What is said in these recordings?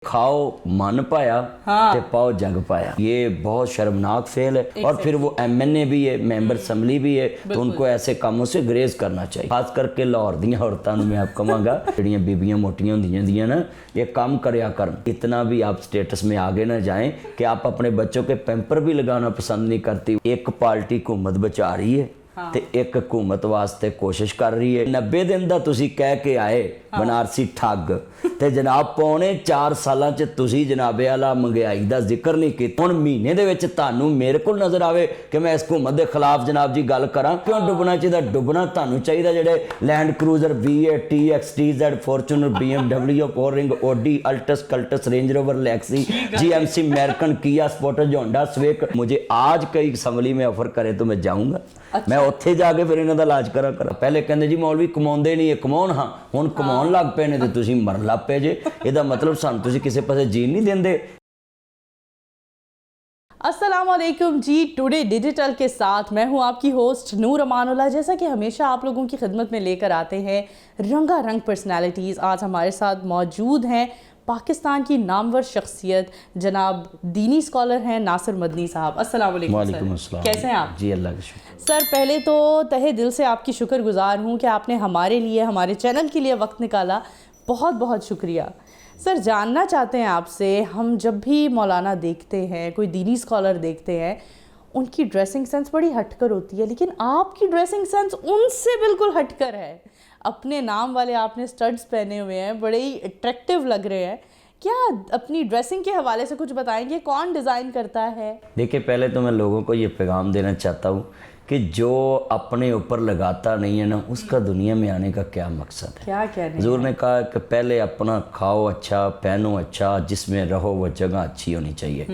کھاؤ من پایا تے پاؤ جگ پایا، یہ بہت شرمناک فعل ہے۔ اور پھر وہ ایم این اے بھی ہے، ممبر اسمبلی بھی ہے، تو ان کو ایسے کاموں سے گریز کرنا چاہیے۔ خاص کر کے لاہور دیاں عورتوں میں آپ کہاں گا جڑیاں بیبیاں موٹیاں ہوندیاں دیاں نا، یہ کام کریا کرن، اتنا بھی آپ سٹیٹس میں آگے نہ جائیں کہ آپ اپنے بچوں کے پیمپر بھی لگانا پسند نہیں کرتی۔ ایک پارٹی حکومت بچا رہی ہے تے ایک حکومت واسطے کوشش کر رہی ہے۔ 90 دن دا تسی کہہ کے آئے بنارسی ٹھگ تے جناب پونے 4 سالاں چ تسی جناب اعلیٰ مہنگائی دا ذکر نہیں کیتا۔ ہن مہینے دے وچ تانوں میرے کول نظر آوے کہ میں اس حکومت دے خلاف جناب جی گل کراں، کیوں ڈبنا چاہیے؟ ڈبنا تانوں چاہیے جڑے Land Cruiser V8 TX TZ Fortuner BMW پورنگ Audi Altis Cultus Range Rover Lexus GMC میرکن کیا سپورٹر ہونڈا سویک، مجھے آج کئی اسمبلی میں آفر کرے تو میں جاؤں گا، میں اتھے جا کے پھر انہاں دا علاج کرا پہلے کہندے جی مولوی کماؤندے نہیں، کماؤن ہاں ہن کماؤن لگ پے نے تے تسی مرن لگ پے جے، یہ دا مطلب سانوں تسی کسے پاسے جین نہیں دیندے۔ السلام علیکم جی، ٹوڈے ڈیجیٹل کے ساتھ میں ہوں آپ کی ہوسٹ نور امان اللہ۔ جیسا کہ ہمیشہ آپ لوگوں کی خدمت میں لے کر آتے ہیں رنگا رنگ پرسنالٹیز، آج ہمارے ساتھ موجود ہیں پاکستان کی نامور شخصیت جناب دینی اسکالر ہیں ناصر مدنی صاحب۔ السلام علیکم۔ وعلیکم السلام۔ کیسے ہیں آپ؟ جی اللہ کا شکر۔ سر پہلے تو تہہ دل سے آپ کی شکر گزار ہوں کہ آپ نے ہمارے لیے، ہمارے چینل کے لیے وقت نکالا، بہت بہت شکریہ۔ سر جاننا چاہتے ہیں آپ سے، ہم جب بھی مولانا دیکھتے ہیں، کوئی دینی اسکالر دیکھتے ہیں، ان کی ڈریسنگ سینس بڑی ہٹ کر ہوتی ہے، لیکن آپ کی ڈریسنگ سینس ان سے بالکل ہٹ کر ہے۔ اپنے نام والے آپ نے سٹڈز پہنے ہوئے ہیں، بڑے ہی اٹریکٹیو لگ رہے ہیں۔ کیا اپنی ڈریسنگ کے حوالے سے کچھ بتائیں گے؟ کون ڈیزائن کرتا ہے؟ دیکھیں پہلے تو میں لوگوں کو یہ پیغام دینا چاہتا ہوں کہ جو اپنے اوپر لگاتا نہیں ہے نا، اس کا دنیا میں آنے کا کیا مقصد ہے؟ کیا کہہ رہے ہیں؟ حضور نے کہا کہ پہلے اپنا کھاؤ اچھا، پہنو اچھا، جس میں رہو وہ جگہ اچھی ہونی چاہیے۔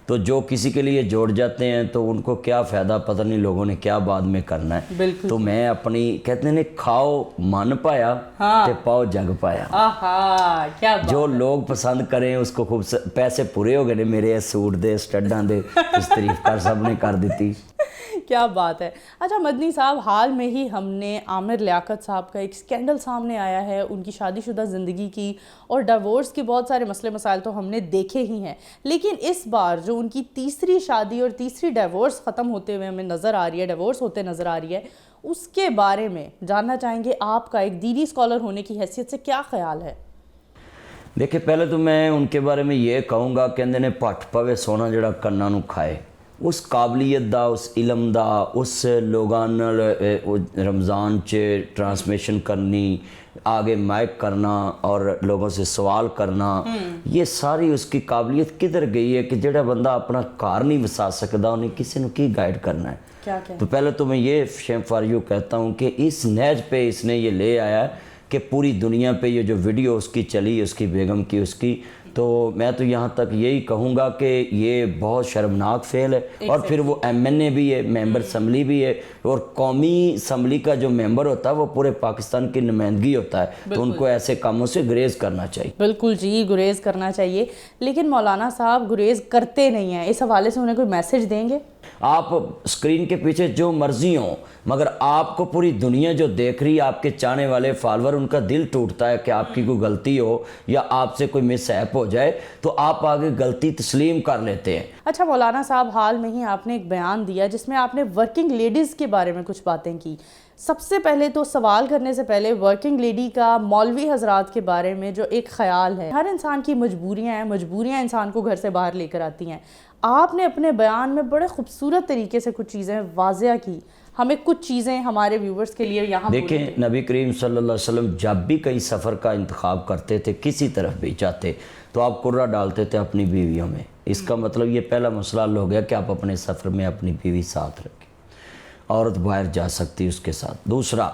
تو جو کسی کے لیے جوڑ جاتے ہیں تو ان کو کیا فائدہ، پتہ نہیں لوگوں نے کیا بعد میں کرنا ہے۔ بالکل۔ تو میں اپنی کہتے ہیں کھاؤ من پایا تے پاؤ جگ پایا۔ آہا کیا بات۔ جو لوگ پسند کریں اس کو خوب پیسے پورے ہو گئے نے میرے سوٹ دے سٹڈاں دے، اس تعریف کر سب نے کر دیتی۔ کیا بات ہے۔ اچھا مدنی صاحب، حال میں ہی ہم نے عامر لیاقت صاحب کا ایک سکینڈل سامنے آیا ہے، ان کی شادی شدہ زندگی کی اور ڈیورس کے بہت سارے مسئلے مسائل تو ہم نے دیکھے ہی ہیں، لیکن اس بار جو ان کی تیسری شادی اور تیسری ڈیورس ختم ہوتے ہوئے ہمیں نظر آ رہی ہے، ڈیورس ہوتے نظر آ رہی ہے، اس کے بارے میں جاننا چاہیں گے آپ کا ایک دینی اسکالر ہونے کی حیثیت سے کیا خیال ہے؟ دیکھیں پہلے تو میں ان کے بارے میں یہ کہوں گا کہ اندے نے پٹ پوے سونا جڑا کناں نو کھائے، اس قابلیت دا، اس علم دا، اس لوگاں نال رمضان چ ٹرانسمیشن کرنی، آگے مائک کرنا اور لوگوں سے سوال کرنا، یہ ساری اس کی قابلیت کدھر گئی ہے کہ جڑا بندہ اپنا کار نہیں وسا سکدا انہیں کسی نے کی گائیڈ کرنا ہے؟ تو پہلے تو میں یہ شیم فار یو کہتا ہوں کہ اس نیج پہ اس نے یہ لے آیا ہے کہ پوری دنیا پہ یہ جو ویڈیو اس کی چلی، اس کی بیگم کی، اس کی، تو میں تو یہاں تک یہی کہوں گا کہ یہ بہت شرمناک فعل ہے۔ اور پھر وہ ایم این اے بھی ہے، ممبر اسمبلی بھی ہے، اور قومی اسمبلی کا جو ممبر ہوتا ہے وہ پورے پاکستان کی نمائندگی ہوتا ہے، تو ان کو ایسے کاموں سے گریز کرنا چاہیے۔ بالکل جی، گریز کرنا چاہیے، لیکن مولانا صاحب گریز کرتے نہیں ہیں، اس حوالے سے انہیں کوئی میسج دیں گے؟ آپ اسکرین کے پیچھے جو مرضی ہوں، مگر آپ کو پوری دنیا جو دیکھ رہی ہے، آپ کے چاہنے والے فالور، ان کا دل ٹوٹتا ہے کہ آپ کی کوئی غلطی ہو یا آپ سے کوئی مس ہیپ ہو جائے تو آپ آگے غلطی تسلیم کر لیتے ہیں۔ اچھا مولانا صاحب، حال میں ہی آپ نے ایک بیان دیا جس میں آپ نے ورکنگ لیڈیز کے بارے میں کچھ باتیں کی۔ سب سے پہلے تو سوال کرنے سے پہلے ورکنگ لیڈی کا مولوی حضرات کے بارے میں جو ایک خیال ہے، ہر انسان کی مجبوریاں ہیں، مجبوریاں انسان کو گھر سے باہر لے کر آتی ہیں۔ آپ نے اپنے بیان میں بڑے خوبصورت طریقے سے کچھ چیزیں واضح کی، ہمیں کچھ چیزیں ہمارے ویورز کے لیے یہاں دیکھیں، نبی کریم صلی اللہ علیہ وسلم جب بھی کہیں سفر کا انتخاب کرتے تھے، کسی طرف بھی جاتے تو آپ قرہ ڈالتے تھے اپنی بیویوں میں۔ اس کا مطلب یہ پہلا مسئلہ حل ہو گیا کہ آپ اپنے سفر میں اپنی بیوی ساتھ رکھیں، عورت باہر جا سکتی اس کے ساتھ۔ دوسرا،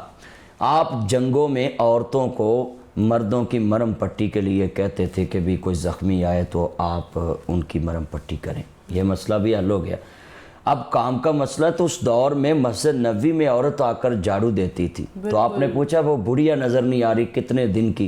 آپ جنگوں میں عورتوں کو مردوں کی مرم پٹی کے لیے کہتے تھے کہ بھی کوئی زخمی آئے تو آپ ان کی مرم پٹی کریں، یہ مسئلہ بھی حل ہو گیا۔ اب کام کا مسئلہ، تو اس دور میں مسجد نبوی میں عورت آ کر جھاڑو دیتی تھی، تو آپ نے پوچھا وہ بڑھیا نظر نہیں آ رہی کتنے دن کی،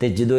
ਤੇ ਜਦੋਂ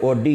Audi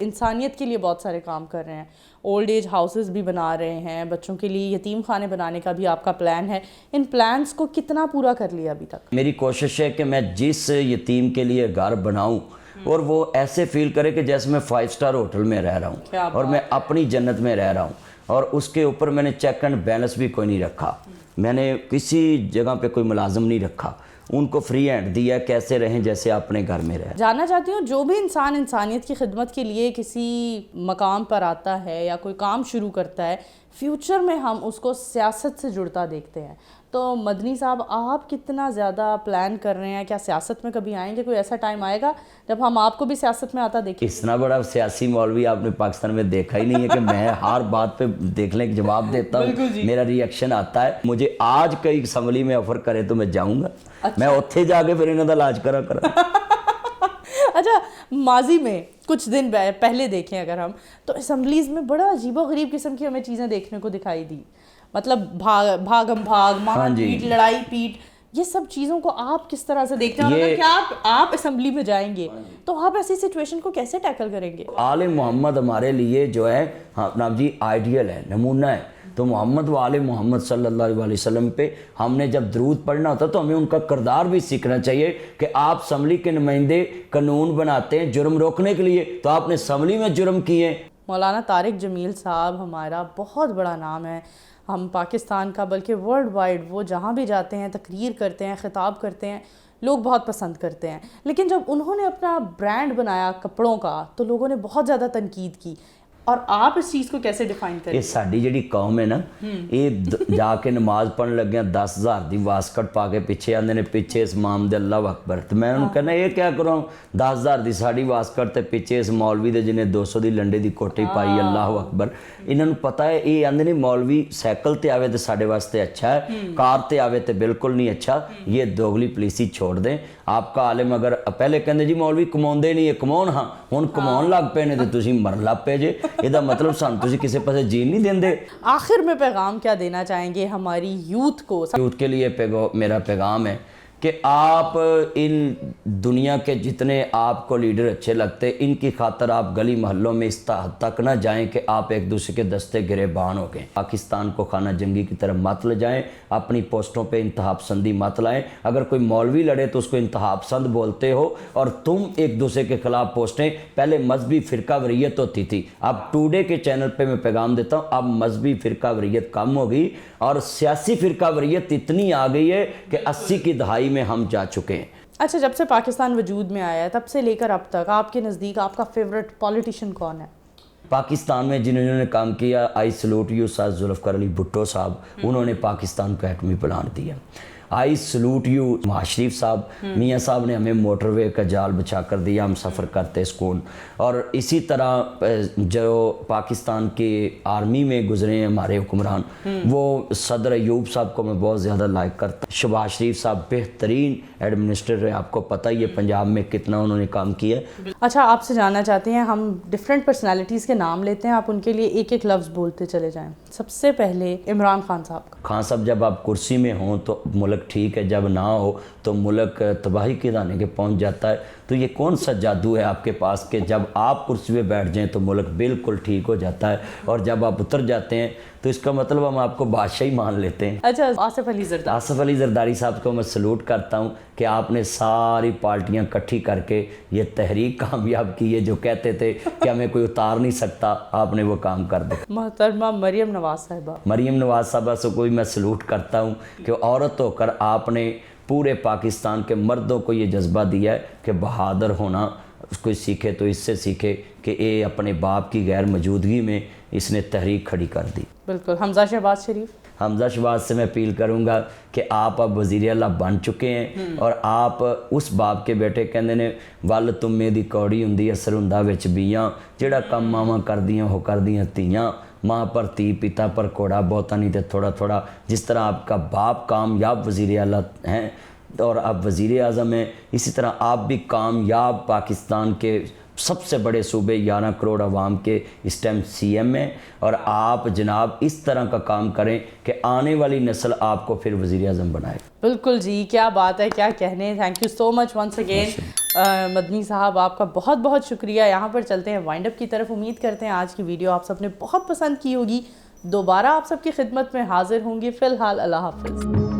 انسانیت کے لیے بہت سارے کام کر رہے ہیں. اولڈ ایج ہاؤسز بھی بنا رہے ہیں, بچوں کے لیے یتیم خانے بنانے کا بھی آپ کا پلان ہے. ان پلانس کو کتنا پورا کر لیا ابھی تک؟ میری کوشش ہے کہ میں جس یتیم کے لیے گھر بناؤں اور وہ ایسے فیل کرے کہ جیسے میں 5 اسٹار ہوٹل میں رہ رہا ہوں اور میں اپنی جنت میں رہ رہا ہوں. اور اس کے اوپر میں نے چیک اینڈ بیلنس بھی کوئی نہیں رکھا, میں نے کسی جگہ پہ کوئی ملازم نہیں رکھا, ان کو فری ہینڈ دیا, کیسے رہیں جیسے اپنے گھر میں رہیں. جاننا چاہتی ہوں, جو بھی انسان انسانیت کی خدمت کے لیے کسی مقام پر آتا ہے یا کوئی کام شروع کرتا ہے, فیوچر میں ہم اس کو سیاست سے جڑتا دیکھتے ہیں. تو مدنی صاحب, آپ کتنا زیادہ پلان کر رہے ہیں, کیا سیاست میں کبھی آئیں گے؟ کوئی ایسا ٹائم آئے گا جب ہم آپ کو بھی سیاست میں آتا دیکھیں؟ اتنا بڑا سیاسی مولوی آپ نے پاکستان میں دیکھا ہی نہیں ہے کہ میں ہر بات پہ دیکھ لیں جواب دیتا ہوں, میرا ری ایکشن آتا ہے. مجھے آج کئی اسمبلی میں آفر کرے تو میں جاؤں گا, میں اتھے جا کے پھر انہوں کا علاج کرا. اچھا, ماضی میں کچھ دن پہلے دیکھیں اگر ہم, تو اسمبلیز میں بڑا عجیب و غریب قسم کی ہمیں چیزیں دیکھنے کو دکھائی دی. مطلب بھاگم بھاگ, مار پیٹ, لڑائی پیٹ, یہ سب چیزوں کو آپ کس طرح سے دیکھتے ہیں؟ اور اگر کیا آپ اسمبلی میں جائیں گے تو آپ ایسی سچویشن کو کیسے ٹیکل کریں گے؟ آل محمد ہمارے لیے جو ہے اپنا جی آئیڈیل ہے, نمونہ ہے. تو محمد و آل محمد صلی اللہ علیہ وسلم پہ ہم نے جب درود پڑھنا ہوتا تو ہمیں ان کا کردار بھی سیکھنا چاہیے کہ آپ اسمبلی کے نمائندے قانون بناتے ہیں جرم روکنے کے لیے, تو آپ نے اسمبلی میں جرم کیے. مولانا طارق جمیل صاحب ہمارا بہت بڑا نام ہے, ہم پاکستان کا بلکہ ورلڈ وائڈ, وہ جہاں بھی جاتے ہیں تقریر کرتے ہیں, خطاب کرتے ہیں, لوگ بہت پسند کرتے ہیں. لیکن جب انہوں نے اپنا برانڈ بنایا کپڑوں کا تو لوگوں نے بہت زیادہ تنقید کی. اور آپ اس چیز کو کیسے ڈیفائن کریں؟ یہ ساڈی جڑی قوم ہے نا, یہ جا کے نماز پڑھن لگے 10,000 دی واسکٹ پا کے پیچھے آندے نے, پیچھے اس امام دے اللہ اکبر. تو میں انہوں کہنا یہ کیا کروں, 10,000 دی ساڑی واسکٹ تے پیچھے اس مولوی دے جنہیں 200 دی لنڈے دی کوٹی پائی, اللہ اکبر. انہوں نے پتہ ہے یہ آندے نے مولوی سائیکل تے آوے تے ساڑے واسطے اچھا ہے, کار تے آوے تے بالکل نہیں اچھا. یہ دوگلی پلیسی چھوڑ دیں. آپ کا عالم اگر پہلے کہندے جی مولوی کماؤندے نہیں ہے, کماؤن ہاں ہن کماؤن لگ پے نے تے تسی مرن لگ پے جے, یہ مطلب سان تسی کسی پاسے جین نہیں دیندے. آخر میں پیغام کیا دینا چاہیں گے ہماری یوتھ کو؟ یوتھ کے لیے میرا پیغام ہے کہ آپ ان دنیا کے جتنے آپ کو لیڈر اچھے لگتے, ان کی خاطر آپ گلی محلوں میں اس حد تک نہ جائیں کہ آپ ایک دوسرے کے دستے گریبان ہو گئے. پاکستان کو خانہ جنگی کی طرف مت لے جائیں, اپنی پوسٹوں پہ انتہا پسندی مت لائیں. اگر کوئی مولوی لڑے تو اس کو انتہا پسند بولتے ہو, اور تم ایک دوسرے کے خلاف پوسٹیں. پہلے مذہبی فرقہ وریت ہوتی تھی, اب ٹوڈے کے چینل پہ میں پیغام دیتا ہوں اب مذہبی فرقہ وریت کم ہوگی اور سیاسی فرقہ وریت اتنی آ گئی ہے کہ 80 کی دہائی میں ہم جا چکے ہیں. اچھا, جب سے پاکستان وجود میں آیا ہے تب سے لے کر اب تک آپ کے نزدیک آپ کا فیوریٹ پولیٹیشین کون ہے پاکستان میں جنہوں نے کام کیا؟ آئی salute you sir Zulfiqar Ali Bhutto صاحب, انہوں نے پاکستان کو ایٹمی پلانٹ دیا. آئی سلوٹ یو نواز شریف صاحب, میاں صاحب نے ہمیں موٹر وے کا جال بچھا کر دیا, ہم سفر کرتے سکون. اور اسی طرح جو پاکستان کی آرمی میں گزرے ہیں ہمارے حکمران, وہ صدر ایوب صاحب کو میں بہت زیادہ لائک کرتا ہوں. شہباز شریف صاحب بہترین ایڈمنسٹریٹر ہے, آپ کو پتہ ہی ہے پنجاب میں کتنا انہوں نے کام کیا. اچھا, آپ سے جاننا چاہتے ہیں, ہم ڈفرینٹ پرسنالٹیز کے نام لیتے ہیں, آپ ان کے لیے ایک ایک لفظ بولتے چلے جائیں. سب سے پہلے عمران خان صاحب کا. خان صاحب جب آپ کرسی میں ہوں تو ملک ٹھیک ہے, جب نہ ہو تو ملک تباہی کے دانے کے پہنچ جاتا ہے. تو یہ کون سا جادو ہے آپ کے پاس کہ جب آپ کرسی پہ بیٹھ جائیں تو ملک بالکل ٹھیک ہو جاتا ہے, اور جب آپ اتر جاتے ہیں تو اس کا مطلب ہم آپ کو بادشاہی مان لیتے ہیں. اچھا, آصف علی زرداری. آصف علی زرداری صاحب کو میں سلوٹ کرتا ہوں کہ آپ نے ساری پارٹیاں اکٹھی کر کے یہ تحریک کامیاب کی ہے, جو کہتے تھے کہ ہمیں کوئی اتار نہیں سکتا, آپ نے وہ کام کر دیا. محترمہ مریم نواز صاحبہ. مریم نواز صاحبہ سے کوئی میں سلوٹ کرتا ہوں کہ عورت ہو کر آپ نے پورے پاکستان کے مردوں کو یہ جذبہ دیا ہے کہ بہادر ہونا اس کو سیکھے تو اس سے سیکھے کہ اے اپنے باپ کی غیر موجودگی میں اس نے تحریک کھڑی کر دی. بالکل. حمزہ شہباز شریف. حمزہ شہباز سے میں اپیل کروں گا کہ آپ اب وزیر اعلیٰ بن چکے ہیں, اور آپ اس باپ کے بیٹے کہندے نے ول تمے دی کوڑی ہندی اثر ہندا وچ بیاں, جڑا کم ماواں کردیاں ہو کردیاں تیاں, ماں پر تی پتا پر کوڑا بہتا نہیں تے تھوڑا تھوڑا. جس طرح آپ کا باپ کامیاب وزیر اعلیٰ ہیں اور آپ وزیر اعظم ہیں, اسی طرح آپ بھی کامیاب پاکستان کے سب سے بڑے صوبے 11 کروڑ عوام کے اس ٹائم سی ایم ہیں, اور آپ جناب اس طرح کا کام کریں کہ آنے والی نسل آپ کو پھر وزیر اعظم بنائے. بالکل جی, کیا بات ہے, کیا کہنے. Thank you so much once again. Madani صاحب آپ کا بہت بہت شکریہ. یہاں پر چلتے ہیں وائنڈ اپ کی طرف. امید کرتے ہیں آج کی ویڈیو آپ سب نے بہت پسند کی ہوگی. دوبارہ آپ سب کی خدمت میں حاضر ہوں گی. فی الحال اللہ حافظ.